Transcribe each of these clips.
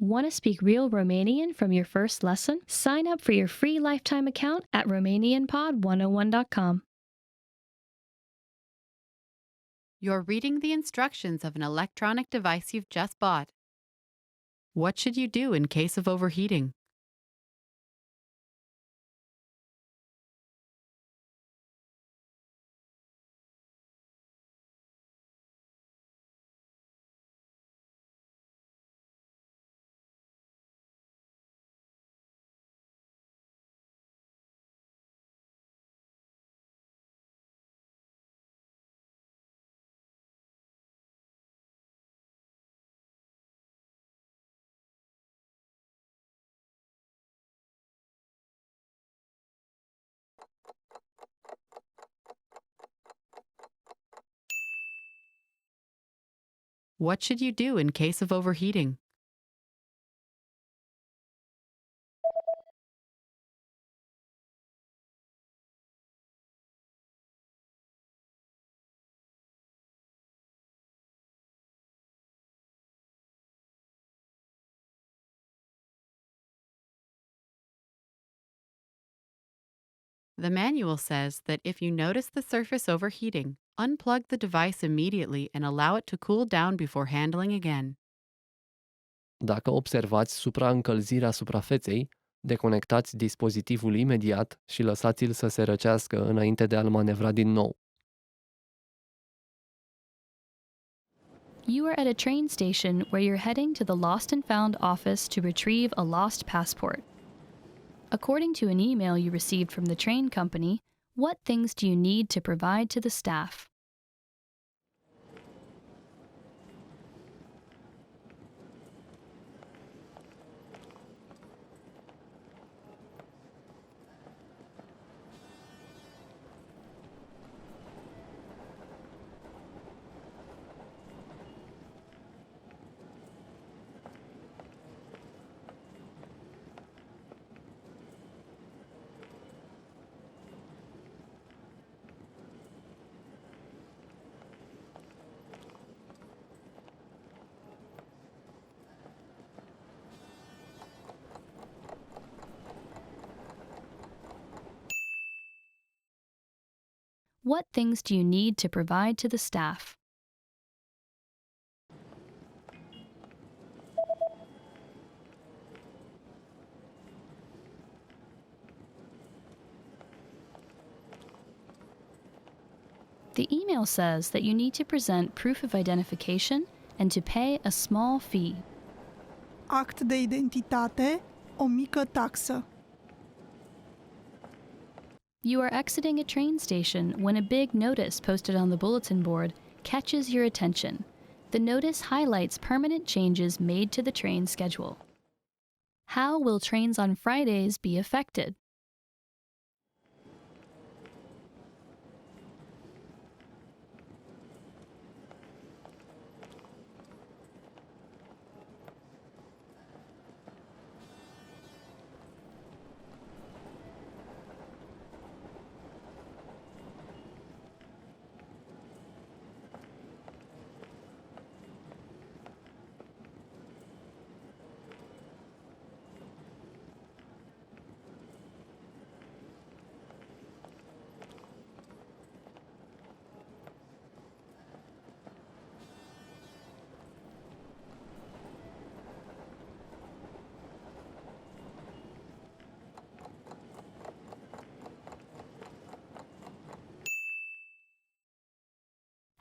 Want to speak real Romanian from your first lesson? Sign up for your free lifetime account at RomanianPod101.com. You're reading the instructions of an electronic device you've just bought. What should you do in case of overheating? What should you do in case of overheating? The manual says that if you notice the surface overheating, unplug the device immediately and allow it to cool down before handling again. Dacă observați supraîncălzirea suprafeței, deconectați dispozitivul imediat și lăsați-l să se răcească înainte de a-l manevra din nou. You are at a train station where you're heading to the Lost and Found office to retrieve a lost passport. According to an email you received from the train company, what things do you need to provide to the staff? What things do you need to provide to the staff? The email says that you need to present proof of identification and to pay a small fee. Act de identitate, o mică taxă. You are exiting a train station when a big notice posted on the bulletin board catches your attention. The notice highlights permanent changes made to the train schedule. How will trains on Fridays be affected?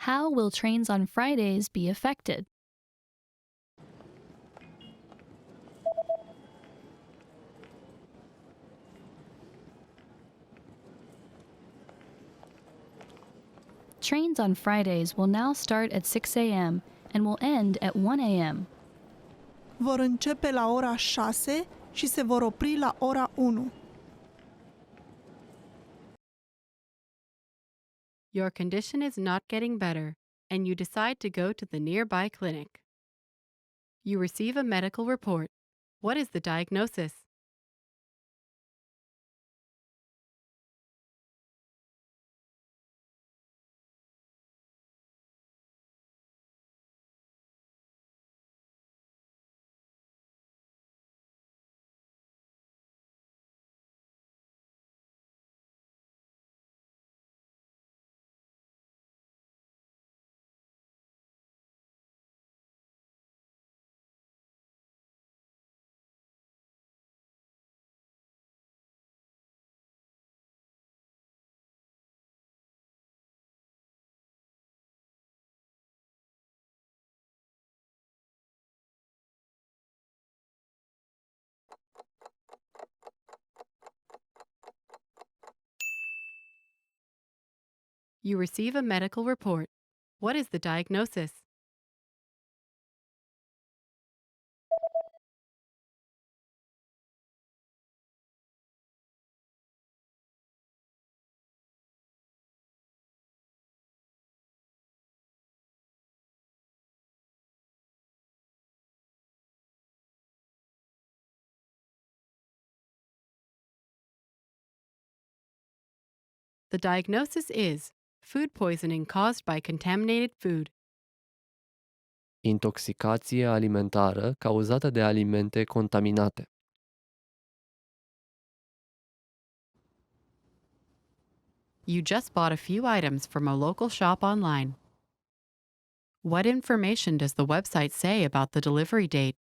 How will trains on Fridays be affected? Trains on Fridays will now start at 6 a.m. and will end at 1 a.m. Vor începe la ora 6 și se vor opri la ora 1. Your condition is not getting better, and you decide to go to the nearby clinic. You receive a medical report. What is the diagnosis? You receive a medical report. What is the diagnosis? The diagnosis is food poisoning caused by contaminated food. Intoxicație alimentară cauzată de alimente contaminate. You just bought a few items from a local shop online. What information does the website say about the delivery date?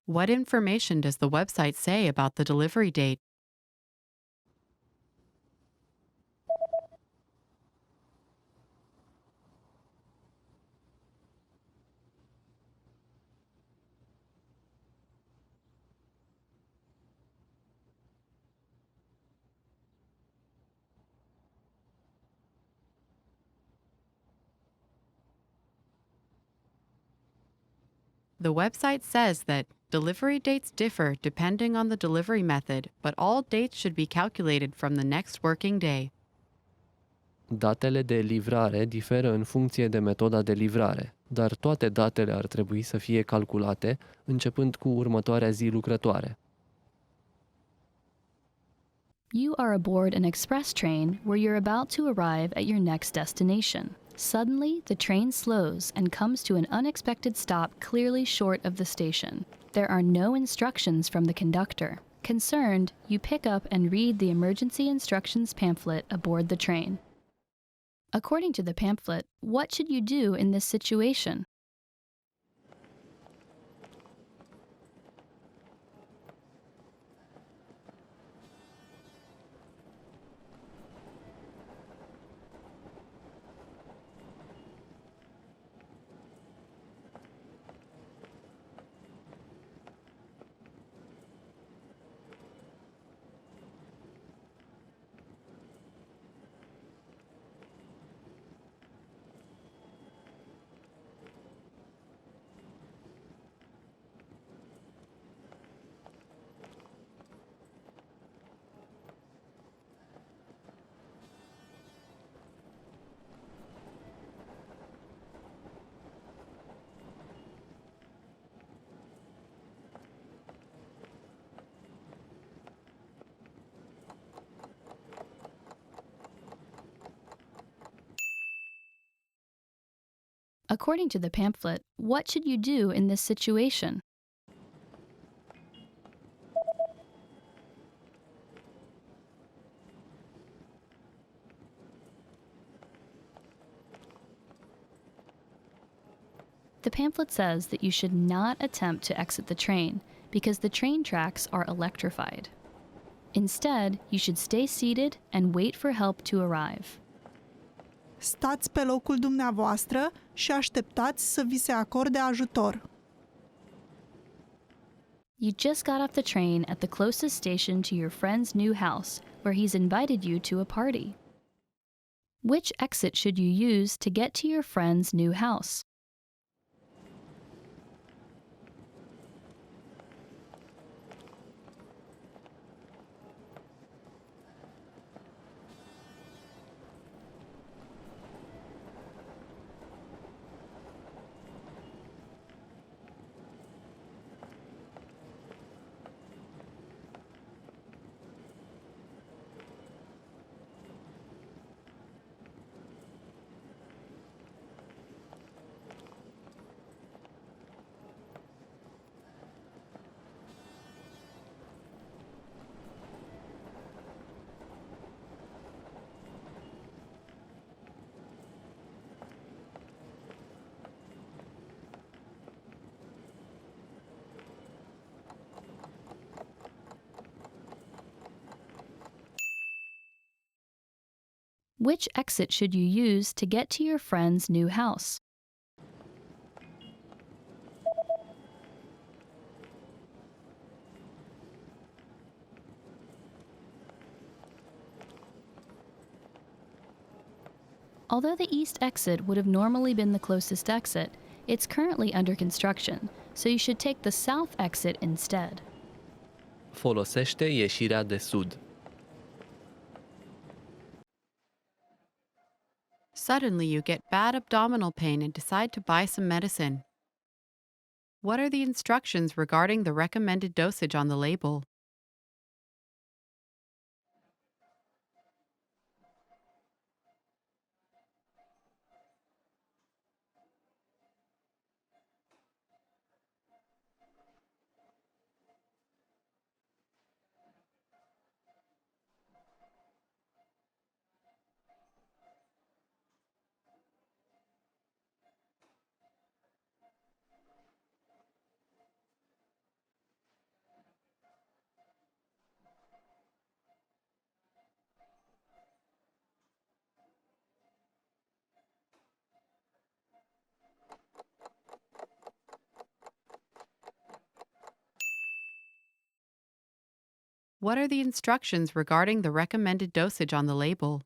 What information does the website say about the delivery date? The website says that delivery dates differ depending on the delivery method, but all dates should be calculated from the next working day. Datele de livrare diferă în funcție de metoda de livrare, dar toate datele ar trebui să fie calculate începând cu următoarea zi lucrătoare. You are aboard an express train where you're about to arrive at your next destination. Suddenly, the train slows and comes to an unexpected stop clearly short of the station. There are no instructions from the conductor. Concerned, you pick up and read the emergency instructions pamphlet aboard the train. According to the pamphlet, what should you do in this situation? According to the pamphlet, what should you do in this situation? The pamphlet says that you should not attempt to exit the train because the train tracks are electrified. Instead, you should stay seated and wait for help to arrive. Stați pe locul dumneavoastră și așteptați să vi se acorde ajutor. You just got off the train at the closest station to your friend's new house, where he's invited you to a party. Which exit should you use to get to your friend's new house? Which exit should you use to get to your friend's new house? Although the east exit would have normally been the closest exit, it's currently under construction, so you should take the south exit instead. Folosește ieșirea de sud. Suddenly, you get bad abdominal pain and decide to buy some medicine. What are the instructions regarding the recommended dosage on the label? What are the instructions regarding the recommended dosage on the label?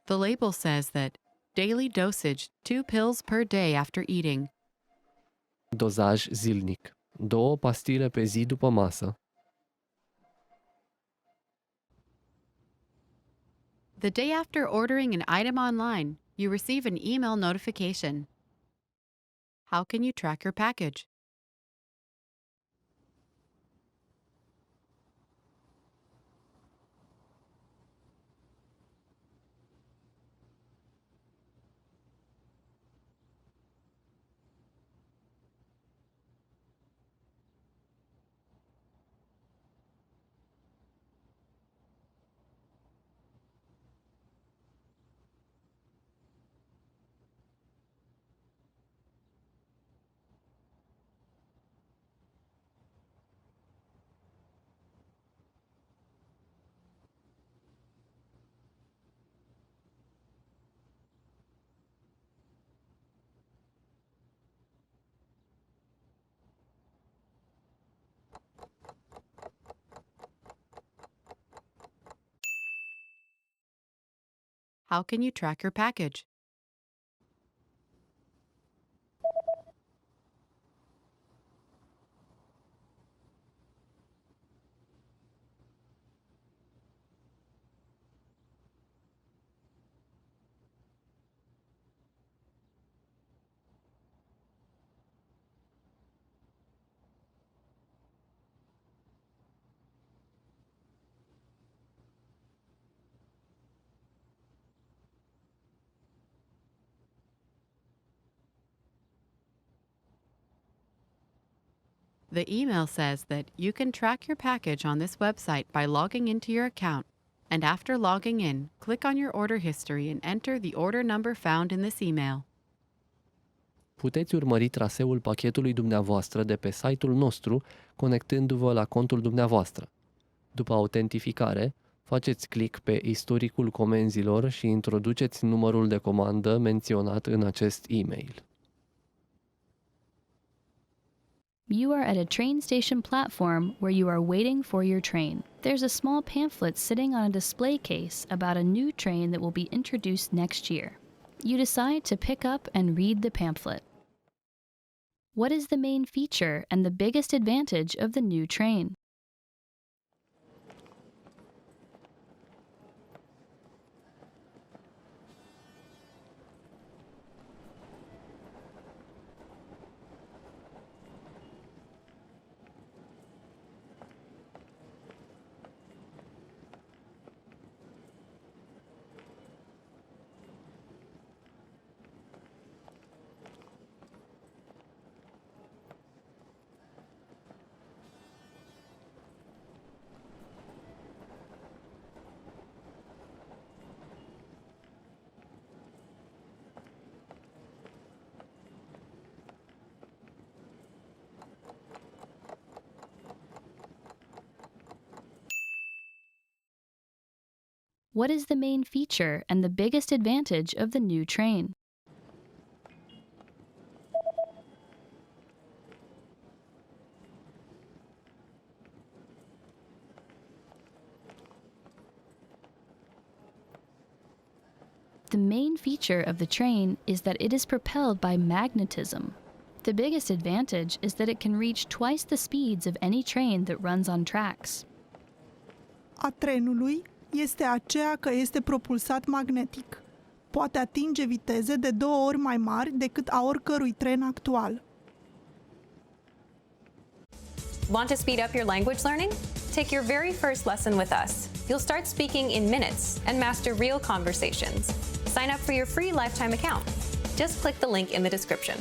The label says that daily dosage 2 pills per day after eating. Dozaj zilnic. 2 pastile pe zi după masă. The day after ordering an item online, you receive an email notification. How can you track your package? How can you track your package? The email says that you can track your package on this website by logging into your account, and after logging in, click on your order history and enter the order number found in this email. Puteți urmări traseul pachetului dumneavoastră de pe site-ul nostru, conectându-vă la contul dumneavoastră. După autentificare, faceți click pe istoricul comenzilor și introduceți numărul de comandă menționat în acest e-mail. You are at a train station platform where you are waiting for your train. There's a small pamphlet sitting on a display case about a new train that will be introduced next year. You decide to pick up and read the pamphlet. What is the main feature and the biggest advantage of the new train? What is the main feature and the biggest advantage of the new train? The main feature of the train is that it is propelled by magnetism. The biggest advantage is that it can reach twice the speeds of any train that runs on tracks. A trenului este aceea că este propulsat magnetic. Poate atinge viteze de 2 ori mai mari decât a oricărui tren actual. Want to speed up your language learning? Take your very first lesson with us. You'll start speaking in minutes and master real conversations. Sign up for your free lifetime account. Just click the link in the description.